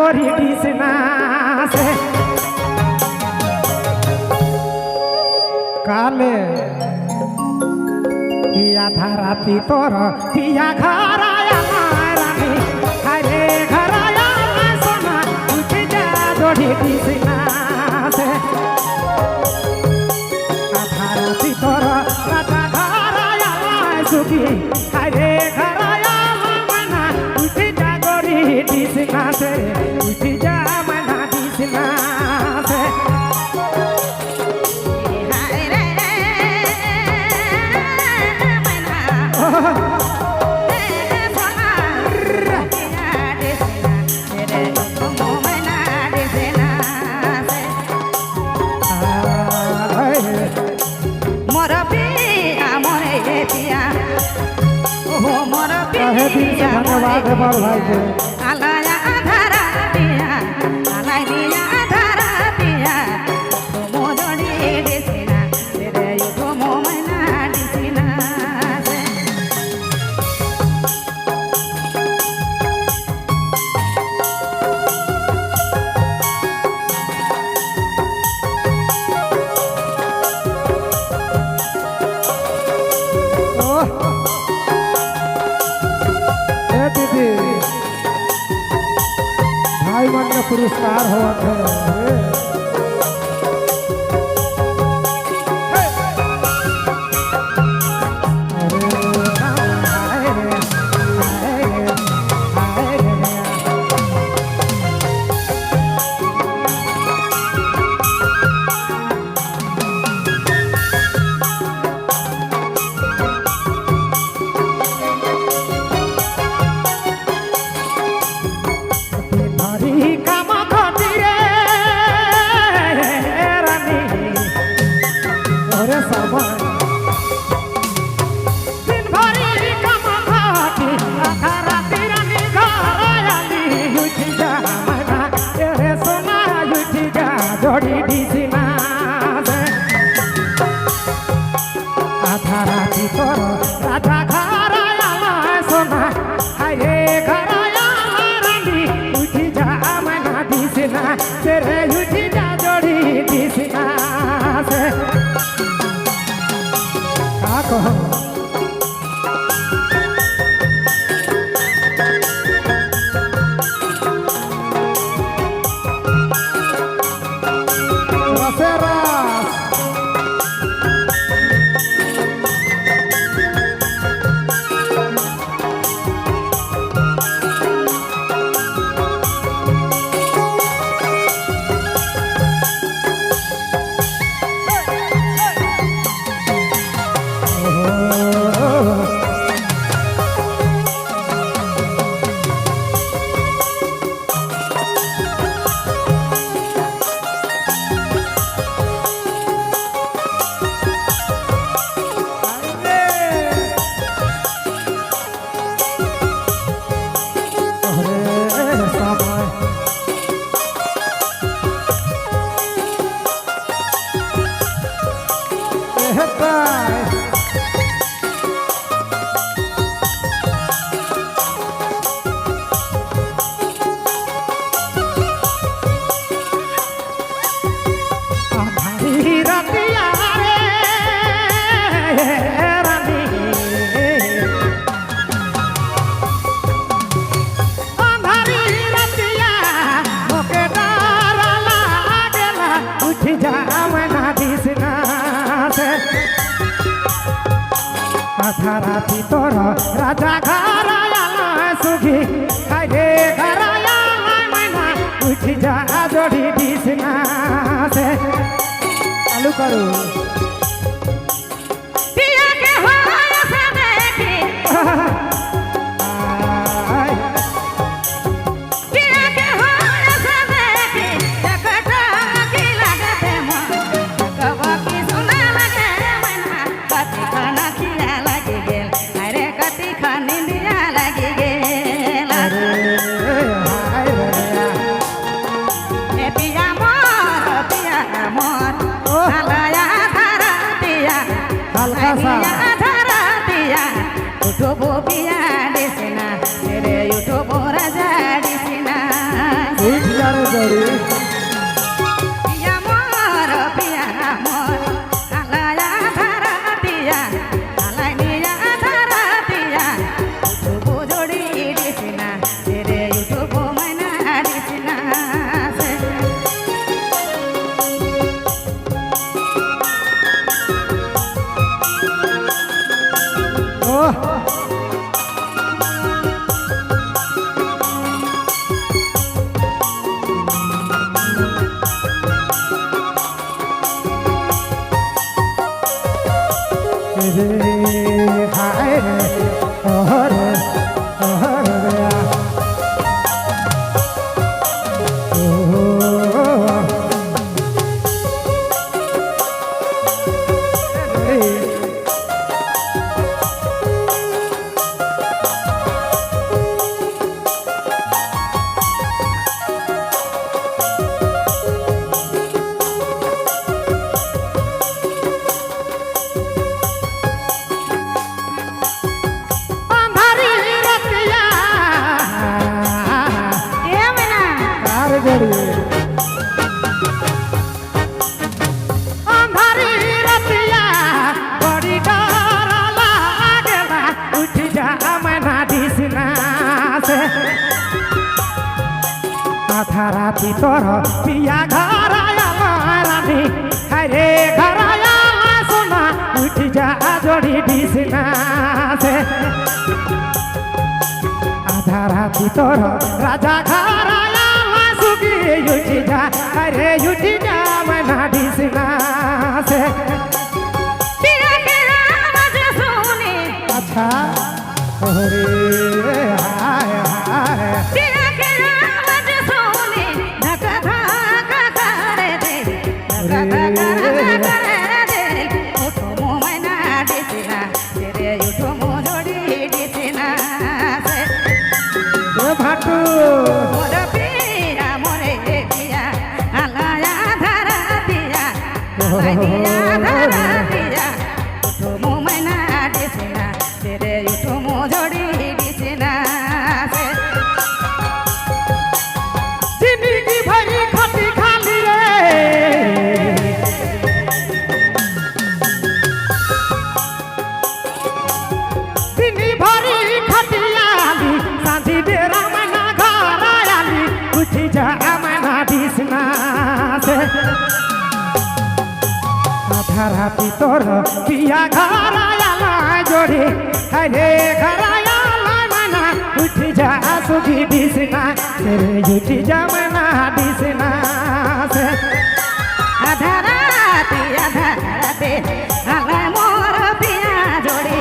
করি দিস না সে কালে আধা রাতি তোর পিয়া ঘরায় আমার রানী হায়রে ঘরায় আমার সোনা উঠে যা দড়ি দিস না সে আধা রাতি তোর রাজা ঘরায় আমার সুখী হায়রে ঘরায় আমার মানা উঠে যা দড়ি দিস না সে উঠে যা মানা দিস না সে আলায়া আধারা পিয়া আলাই দিয়া আধারা পিয়া মোদড়ি দেশিনা রে তো মোমনা দিসিনা भाई मन का पुरस्कार हुआ था দড়ি দিস না আধা রাতি তোর রাজা ঘরায় আমার সোনা হায়রে ঘরায় আমার রানী উঠি যা মানা দিস না তেরে উঠি যা দড়ি দিস না সে কাকো আধা রাতি তোর রাজা ঘরায় আমার সুখী হায়রে ঘরায় আমার মানা উঠি যা দড়ি দিস না সে চালু করো ভিতর পিয়া ঘরায়া রানী হারে ঘরায়া সোনা উঠি যা জড়ি দিসনা সে আধারা ভিতর রাজা ঘরায়া সুখী উঠি যা হারে উঠি যা মনা দিসনা সে पिया के आवाज सुने अच्छा ओरे हाय हाय पिया के आवाज सुने धक धक करे दे धक धक करे दे उठो मो मैना दिसना तेरे उठो मो जोड़ी दिसना से भाटू मोर पिया मोरे पिया आलाया धरा दिया आलाया धरा दिया उठो मो मैना दिसना तेरे उठो मो जोड़ी दिसना से जिंदगी भरी खटी खाली रे जिंदगी भरी खटियाली सांझी बेरा मना घर आली उठी जा मना दिसना से आधा राती तोर पिया घर आला जोड़ी हरे घर आला मना उठी जा सुखी दिसना तेरे उठी जा मना दिसना से आधा राती आलाय मोर पिया जोड़ी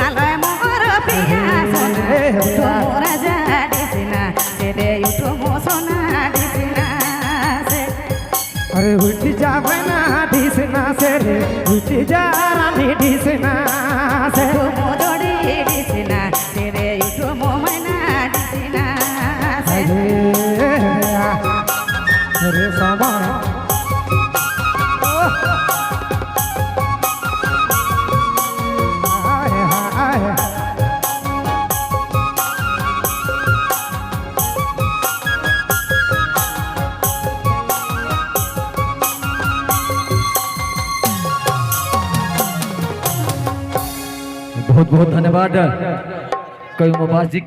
आलाय मोर पिया सोना उठो मोर जा दिसना तेरे उठो मो सोना दिसना से अरे उठी जा मना दिसना से रे उठी जा रानी दिसना से उठो मो जोड़ी दिसना तेरे उठो मो मैना दिसना से अरे सामा हाय हाय बहुत बहुत धन्यवाद कई मुबास जी के।